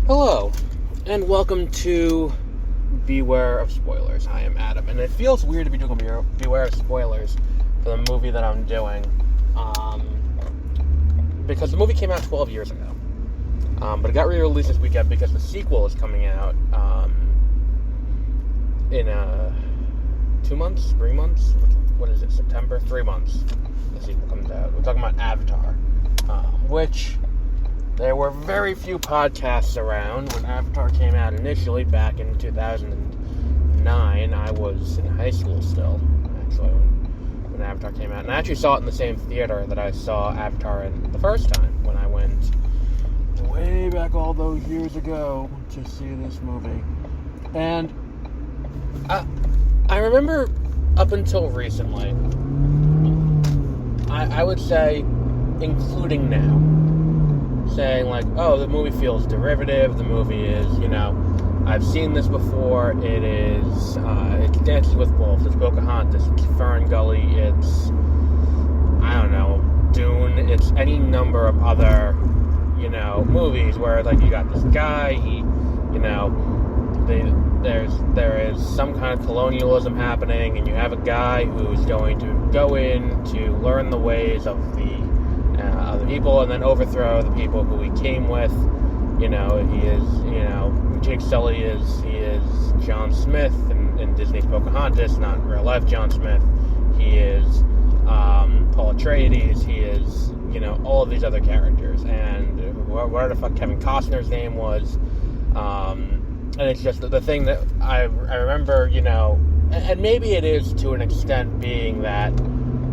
Hello, and welcome to Beware of Spoilers. I am Adam, and it feels weird to be doing Beware of Spoilers for the movie that I'm doing, because the movie came out 12 years ago, but it got re-released this weekend because the sequel is coming out in 2 months, 3 months, what is it, September? 3 months the sequel comes out. We're talking about Avatar, which... There were very few podcasts around when Avatar came out initially, back in 2009. I was in high school still, actually, when Avatar came out. And I actually saw it in the same theater that I saw Avatar in the first time, when I went way back all those years ago to see this movie. And I remember up until recently, I would say, including now, saying like, oh, the movie feels derivative, the movie is, I've seen this before, it's Dances with Wolves, it's Pocahontas, it's Fern Gully, it's, I don't know, Dune, it's any number of other, movies where, like, you got this guy, there is some kind of colonialism happening, and you have a guy who's going to go in to learn the ways of the people, and then overthrow the people who he came with. He is, Jake Sully is John Smith in Disney's Pocahontas, not real life John Smith. He is Paul Atreides. He is, all of these other characters, and whatever the fuck Kevin Costner's name was. And it's just the thing that I remember, and maybe it is to an extent being that,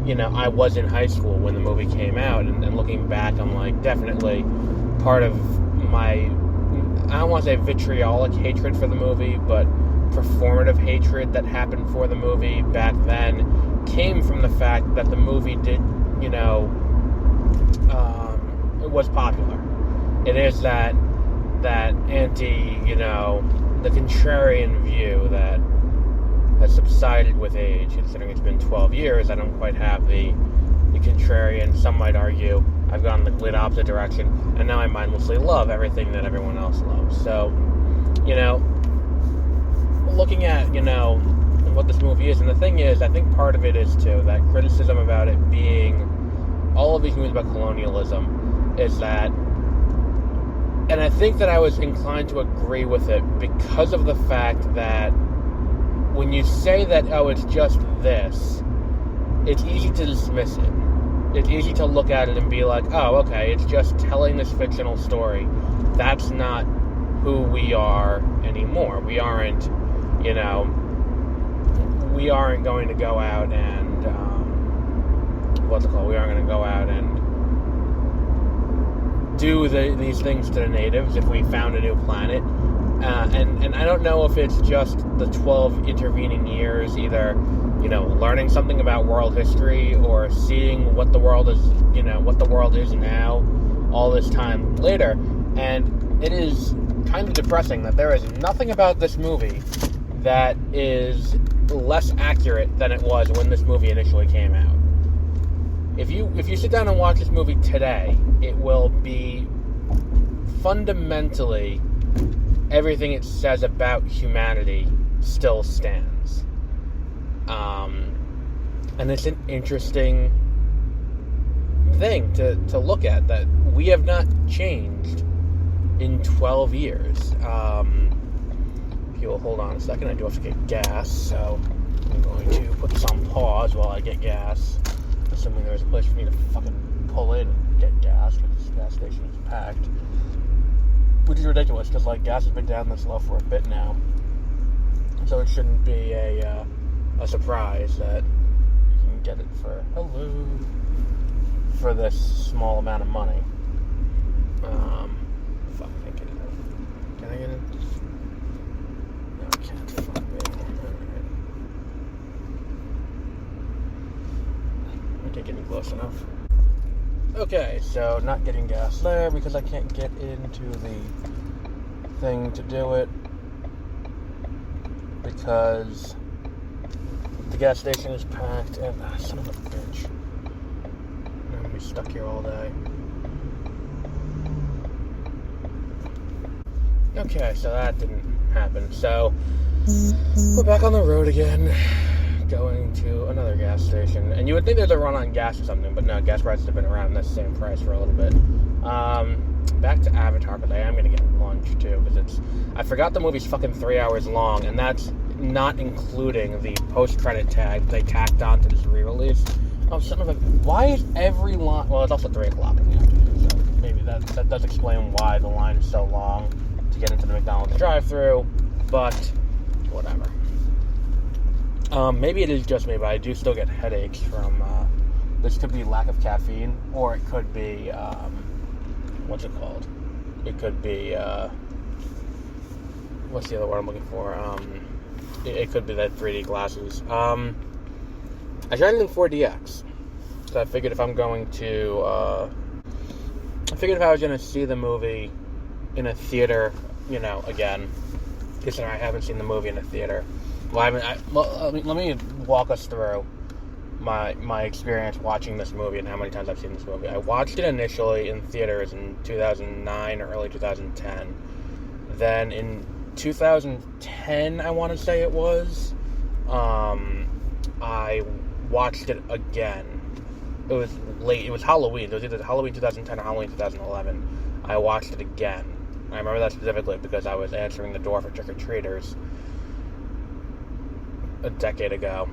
I was in high school when the movie came out, and looking back, I'm like, definitely part of my, I don't want to say vitriolic hatred for the movie, but performative hatred that happened for the movie back then came from the fact that the movie did, it was popular. It is that anti, the contrarian view that has subsided with age, considering it's been 12 years. I don't quite have the contrarian. Some might argue I've gone the complete opposite direction, and now I mindlessly love everything that everyone else loves. So, looking at, what this movie is, and the thing is, I think part of it is, too, that criticism about it being, all of these movies about colonialism, is that, and I think that I was inclined to agree with it because of the fact that when you say that, oh, it's just this, it's easy to dismiss it. It's easy to look at it and be like, oh, okay, it's just telling this fictional story. That's not who we are anymore. We aren't, we aren't going to go out and, we aren't going to go out and do these things to the natives if we found a new planet. And I don't know if it's just the 12 intervening years, either, learning something about world history or seeing what the world is, what the world is now, all this time later. And it is kind of depressing that there is nothing about this movie that is less accurate than it was when this movie initially came out. If you sit down and watch this movie today, it will be fundamentally everything it says about humanity still stands. And it's an interesting thing to look at, that we have not changed in 12 years. If you'll hold on a second, I do have to get gas, so I'm going to put this on pause while I get gas, assuming there's a place for me to fucking pull in and get gas, because this gas station is packed. Which is ridiculous, because, gas has been down this low for a bit now. So it shouldn't be a surprise that you can get it for this small amount of money. Fuck, I can't get it. Can I get it? No, I can't. Fuck me. Alright. I can't get it close enough. Okay, so not getting gas there because I can't get into the thing to do it because the gas station is packed and son of a bitch. I'm gonna be stuck here all day. Okay, so that didn't happen. So, we're back on the road again, going to another gas station. And you would think there's a run on gas or something, but no, gas prices have been around the same price for a little bit. Back to Avatar, because I am going to get lunch, too, because I forgot the movie's fucking 3 hours long, and that's not including the post-credit tag they tacked on to this re-release. Oh, son of a... Why is every line... Well, it's also 3 o'clock in the afternoon, so maybe that does explain why the line is so long to get into the McDonald's drive-thru, but whatever. Maybe it is just me, but I do still get headaches from... this could be lack of caffeine, or it could be... what's it called? It could be... what's the other word I'm looking for? It could be that 3D glasses. I tried it in 4DX. So I figured if I'm going to... I figured if I was going to see the movie in a theater, again, because I haven't seen the movie in a theater. Let me walk us through my experience watching this movie and how many times I've seen this movie. I watched it initially in theaters in 2009 or early 2010. Then in 2010, I want to say it was, I watched it again. It was late. It was Halloween. It was either Halloween 2010 or Halloween 2011. I watched it again. I remember that specifically because I was answering the door for trick-or-treaters a decade ago.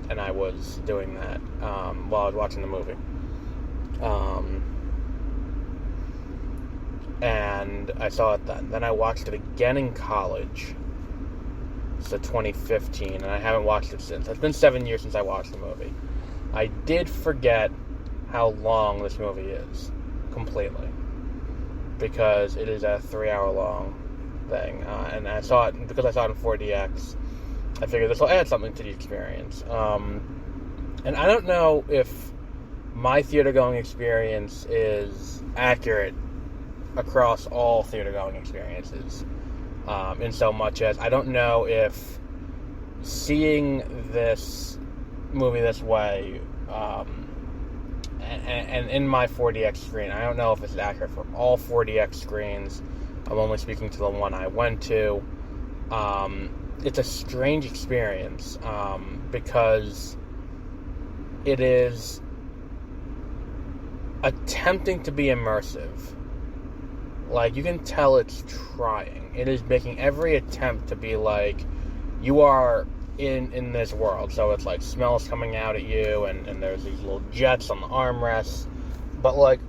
And I was doing that while I was watching the movie. And I saw it then. Then I watched it again in college. So 2015, and I haven't watched it since. It's been 7 years since I watched the movie. I did forget how long this movie is, completely. Because it is a 3-hour long thing. And I saw it, because I saw it in 4DX, I figured this will add something to the experience. And I don't know if my theater-going experience is accurate across all theater-going experiences. In so much as I don't know if seeing this movie this way, and in my 4DX screen, I don't know if it's accurate for all 4DX screens. I'm only speaking to the one I went to. It's a strange experience because it is attempting to be immersive. Like, you can tell it's trying. It is making every attempt to be like, you are in this world. So it's like smells coming out at you, and there's these little jets on the armrests. But, like,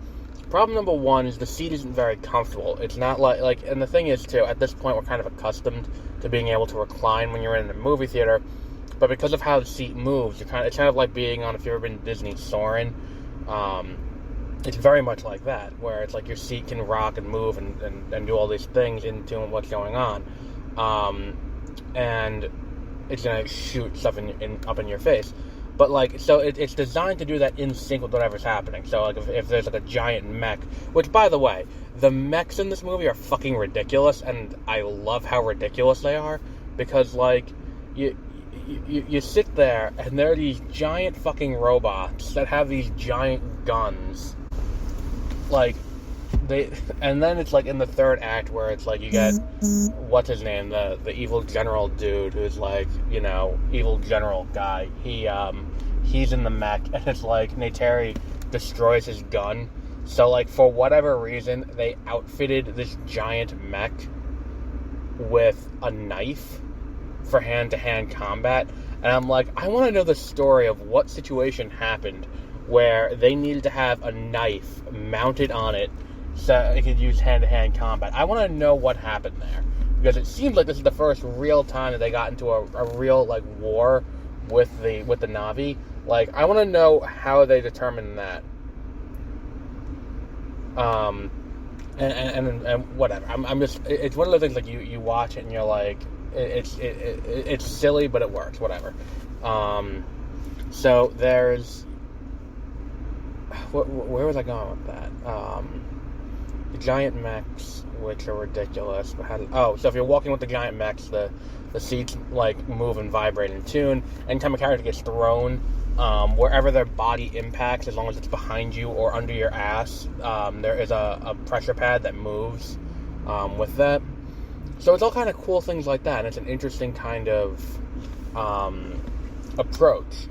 problem number one is the seat isn't very comfortable. It's not like, and the thing is, too, at this point we're kind of accustomed to being able to recline when you're in a movie theater. But because of how the seat moves, it's kind of like being on, if you've ever been to Disney Soarin', it's very much like that, where it's like your seat can rock and move and do all these things in tune with what's going on. And it's going to shoot stuff up in your face. But, like, so it's designed to do that in sync with whatever's happening. So, like, if there's, like, a giant mech, which, by the way, the mechs in this movie are fucking ridiculous, and I love how ridiculous they are, because, like, you sit there, and there are these giant fucking robots that have these giant guns. Like, and then it's like in the third act where it's like you get, what's his name, the evil general dude who's like, evil general guy. He's in the mech, and it's like Neytiri destroys his gun. So, like, for whatever reason, they outfitted this giant mech with a knife for hand-to-hand combat. And I'm like, I want to know the story of what situation happened where they needed to have a knife mounted on it so it could use hand-to-hand combat. I want to know what happened there, because it seems like this is the first real time that they got into a real, like, war with the Na'vi. Like, I want to know how they determined that. And whatever. I'm just, it's one of those things, like, you watch it and you're like, it's silly, but it works, whatever. So there's, where was I going with that? The giant mechs which are ridiculous. So if you're walking with the giant mechs, the seats like move and vibrate in tune. Anytime a character gets thrown, wherever their body impacts, as long as it's behind you or under your ass, there is a pressure pad that moves with that. So it's all kind of cool things like that, and it's an interesting kind of approach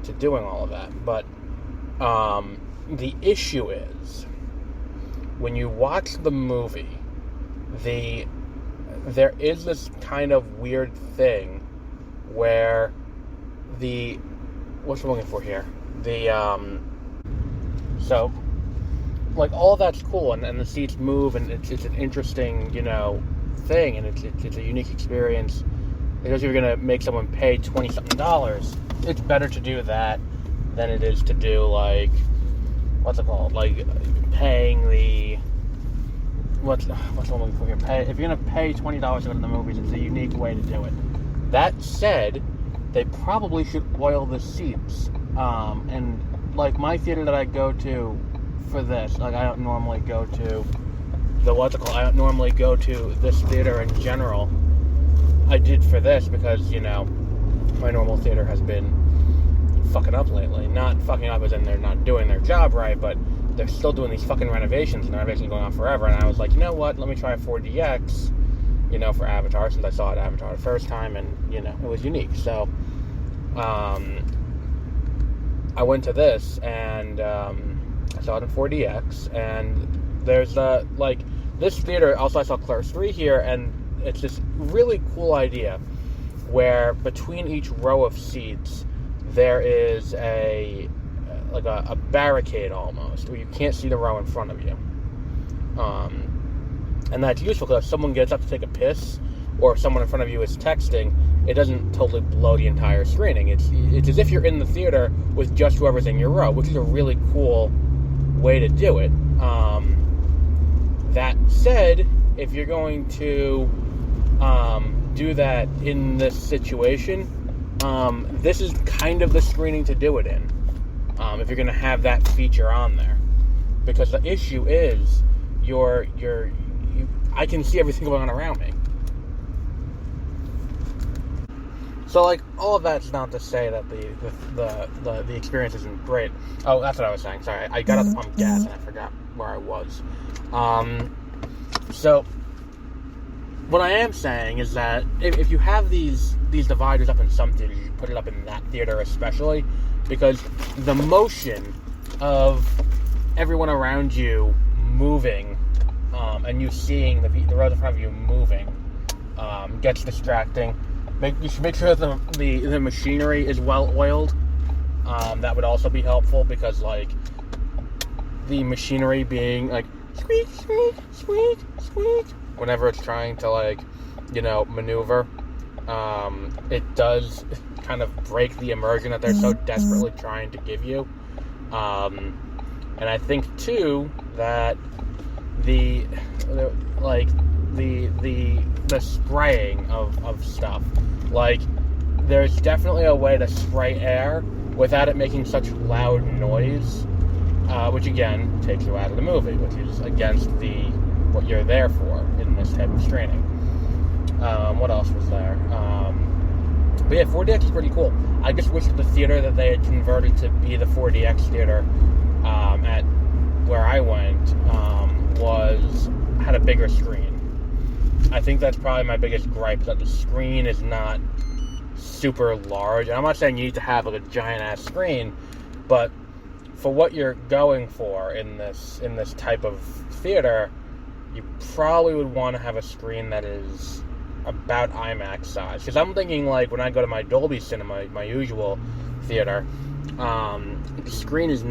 to doing all of that. But the issue is, when you watch the movie, there is this kind of weird thing where what's I'm looking for here? So, like, all that's cool, and the seats move, and it's an interesting, thing, and it's a unique experience. Because if you're going to make someone pay $20-something, it's better to do that than it is to do, like, what's it called? Like, paying the... What's I'm looking for here? If you're going to pay $20 to go to the movies, it's a unique way to do it. That said, they probably should oil the seats. And, like, my theater that I go to for this, like, I don't normally go to I don't normally go to this theater in general. I did for this because, my normal theater has been fucking up lately. Not fucking up as in they're not doing their job right, but they're still doing these fucking renovations, and the renovations are going on forever. And I was like, you know what? Let me try a 4DX, for Avatar, since I saw it Avatar the first time, and, it was unique. So, I went to this, and I saw it in 4DX, and there's, this theater, also I saw Clerks 3 here, and it's this really cool idea where between each row of seats there is a barricade almost, where you can't see the row in front of you. And that's useful because if someone gets up to take a piss, or if someone in front of you is texting, it doesn't totally blow the entire screening. It's as if you're in the theater with just whoever's in your row, which is a really cool way to do it. That said, if you're going to do that in this situation, this is kind of the screening to do it in, if you're going to have that feature on there. Because the issue is, I can see everything going on around me. So, like, all of that's not to say that the experience isn't great. Oh, that's what I was saying. Sorry, I got up to pump gas and I forgot where I was. So, what I am saying is that if you have these dividers up in some theaters, you put it up in that theater especially, because the motion of everyone around you moving, and you seeing the rows in front of you moving, gets distracting. You should make sure that the machinery is well oiled. That would also be helpful, because, like, the machinery being like squeak, squeak, squeak, squeak whenever it's trying to, like, maneuver, it does kind of break the immersion that they're so desperately trying to give you. And I think too that the spraying of stuff, like, there's definitely a way to spray air without it making such loud noise, which again takes you out of the movie, which is against what you're there for in this type of screening. What else was there? But yeah, 4DX is pretty cool. I just wish the theater that they had converted to be the 4DX theater at where I went had a bigger screen. I think that's probably my biggest gripe, that the screen is not super large. And I'm not saying you need to have, like, a giant ass screen, but for what you're going for in this type of theater, you probably would want to have a screen that is about IMAX size. Because I'm thinking, like, when I go to my Dolby Cinema, my usual theater, the screen is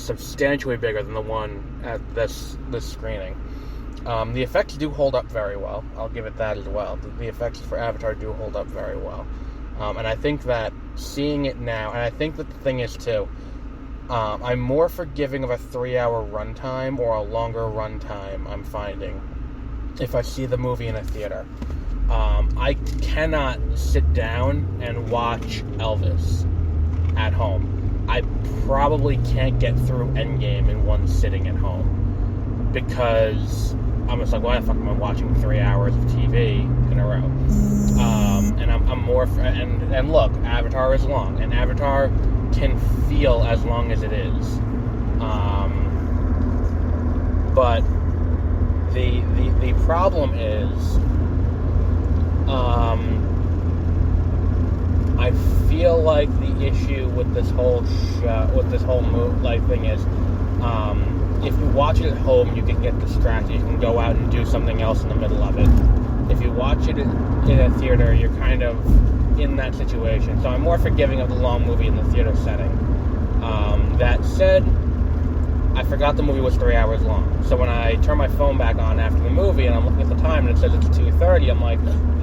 substantially bigger than the one at this screening. The effects do hold up very well. I'll give it that as well. The effects for Avatar do hold up very well. And I think that seeing it now, and I think that the thing is too, I'm more forgiving of a 3-hour runtime or a longer runtime, I'm finding, if I see the movie in a theater. I cannot sit down and watch Elvis at home. I probably can't get through Endgame in one sitting at home, because I'm just like, why the fuck am I watching 3 hours of TV in a row? And I'm more... And look, Avatar is long, and Avatar can feel as long as it is. But the problem is, I feel like the issue with this whole thing is, if you watch it at home, you can get distracted. You can go out and do something else in the middle of it. If you watch it in a theater, you're kind of in that situation. So I'm more forgiving of the long movie in the theater setting. That said, I forgot the movie was 3 hours long. So when I turn my phone back on after the movie and I'm looking at the time and it says it's 2:30, I'm like,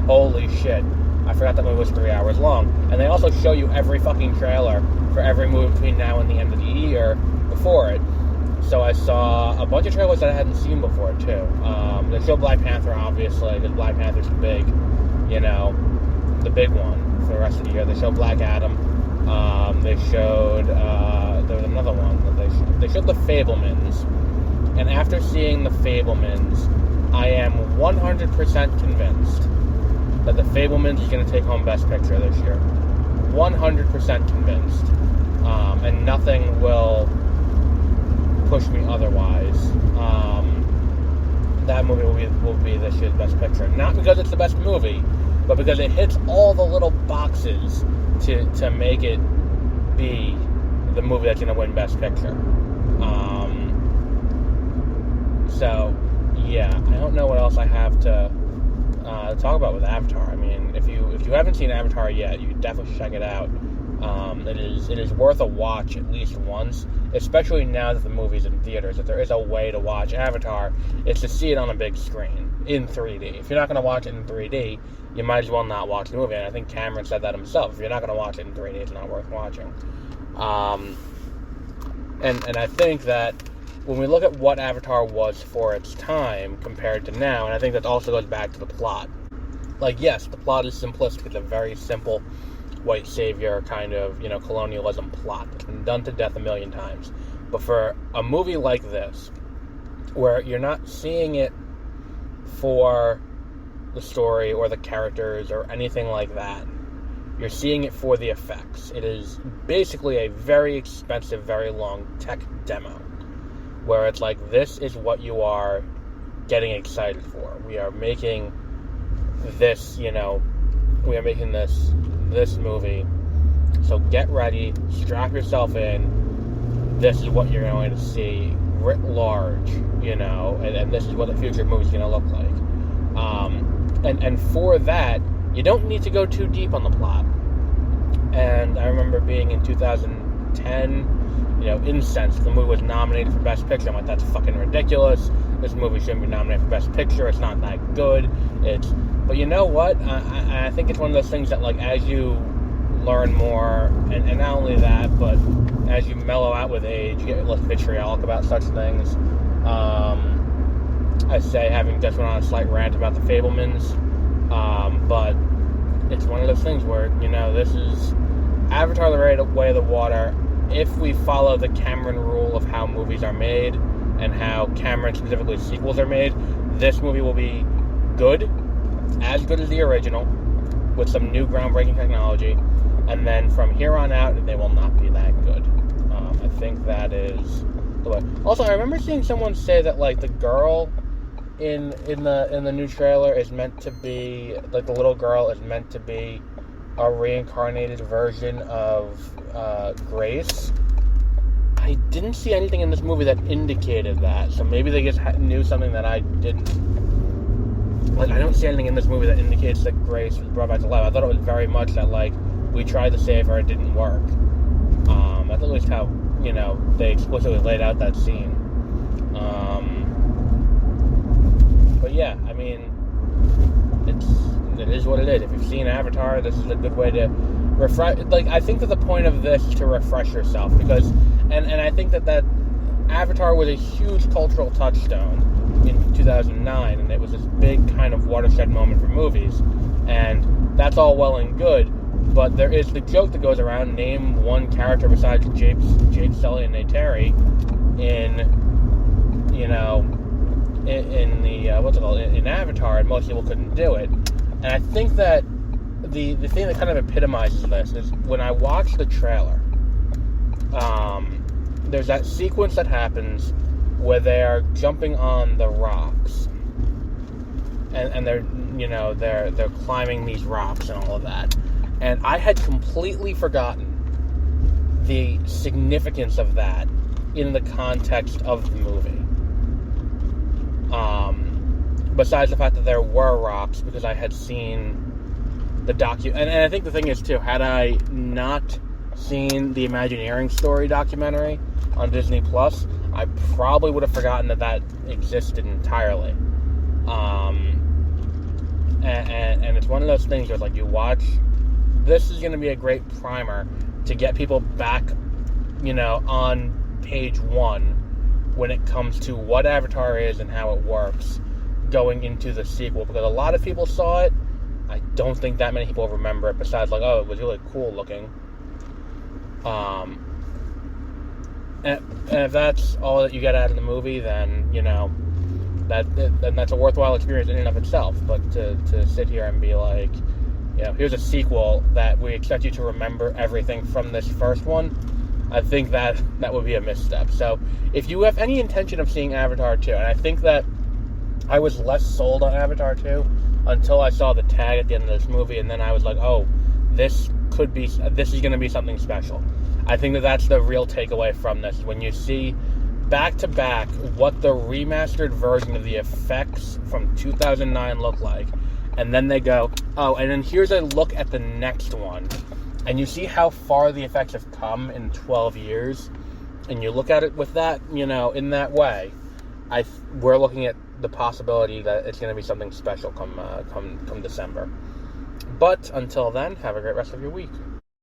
holy shit, I forgot that movie was 3 hours long. And they also show you every fucking trailer for every movie between now and the end of the year before it. So I saw a bunch of trailers that I hadn't seen before, too. They show Black Panther, obviously, because Black Panther's the big one for the rest of the year. They showed Black Adam. They showed, there was another one that they showed The Fabelmans. And after seeing The Fabelmans, I am 100% convinced that The Fabelmans is going to take home Best Picture this year. 100% convinced. And nothing will push me otherwise. That movie will be this year's Best Picture. Not because it's the best movie, but because it hits all the little boxes to make it be the movie that's going to win Best Picture. So, yeah, I don't know what else I have to talk about with Avatar. I mean, if you haven't seen Avatar yet, you definitely should check it out. It is worth a watch at least once, especially now that the movie's in theaters. If there is a way to watch Avatar, it's to see it on a big screen in 3D. If you're not going to watch it in 3D, you might as well not watch the movie. And I think Cameron said that himself. If you're not going to watch it in 3D, it's not worth watching. And I think that when we look at what Avatar was for its time compared to now, and I think that also goes back to the plot. Like, yes, the plot is simplistic. It's a very simple white savior kind of, colonialism plot. It's been done to death a million times. But for a movie like this, where you're not seeing it for the story or the characters or anything like that, you're seeing it for the effects. It is basically a very expensive, very long tech demo, where it's like, this is what you are getting excited for. We are making this, we are making this movie. So get ready, strap yourself in. This is what you're going to see writ large, and this is what the future movie is going to look like. And for that, you don't need to go too deep on the plot. And I remember being in 2010, Incensed. The movie was nominated for Best Picture. I'm like, that's fucking ridiculous. This movie shouldn't be nominated for Best Picture. It's not that good. But you know what? I think it's one of those things that, like, as you learn more, and not only that, but as you mellow out with age, you get less vitriolic about such things. I say, having just went on a slight rant about The Fabelmans, but it's one of those things where, this is Avatar: The Way of the Water. If we follow the Cameron rule of how movies are made, and how Cameron, specifically sequels, are made, this movie will be good, as good as the original, with some new groundbreaking technology, and then from here on out, they will not be that good. I think that is the way. Also, I remember seeing someone say that, like, the girl in the new trailer is meant to be, like, the little girl is meant to be a reincarnated version of Grace. I didn't see anything in this movie that indicated that, so maybe they just knew something that I didn't. Like, I don't see anything in this movie that indicates that Grace was brought back to life. I thought it was very much that, like, we tried to save her, it didn't work. That's at least how, they explicitly laid out that scene. But yeah, I mean, it is what it is. If you've seen Avatar, this is a good way to refresh. Like, I think that the point of this is to refresh yourself, because, and I think that Avatar was a huge cultural touchstone in 2009, and it was this big kind of watershed moment for movies, and that's all well and good, but there is the joke that goes around, name one character besides Jake Sully and Neytiri in, in the what's it called, in Avatar, and most people couldn't do it. And I think that the thing that kind of epitomizes this is when I watch the trailer. There's that sequence that happens where they are jumping on the rocks, and they're climbing these rocks and all of that. And I had completely forgotten the significance of that in the context of the movie. Besides the fact that there were rocks, because I had seen the and I think the thing is too, had I not seen the Imagineering Story documentary on Disney Plus, I probably would have forgotten that existed entirely. And it's one of those things where, like, you watch, this is going to be a great primer to get people back, on page one when it comes to what Avatar is and how it works going into the sequel, because a lot of people saw it. I don't think that many people remember it, besides, like, oh, it was really cool looking. And if that's all that you get out of the movie, then, that's a worthwhile experience in and of itself. But to sit here and be like, here's a sequel that we expect you to remember everything from this first one, I think that would be a misstep. So if you have any intention of seeing Avatar 2, and I think that I was less sold on Avatar 2 until I saw the tag at the end of this movie, and then I was like, oh, this is going to be something special. I think that's the real takeaway from this, when you see back to back what the remastered version of the effects from 2009 look like, and then they go, oh, and then here's a look at the next one, and you see how far the effects have come in 12 years, and you look at it with that, in that way, we're looking at the possibility that it's going to be something special come December. But until then, have a great rest of your week.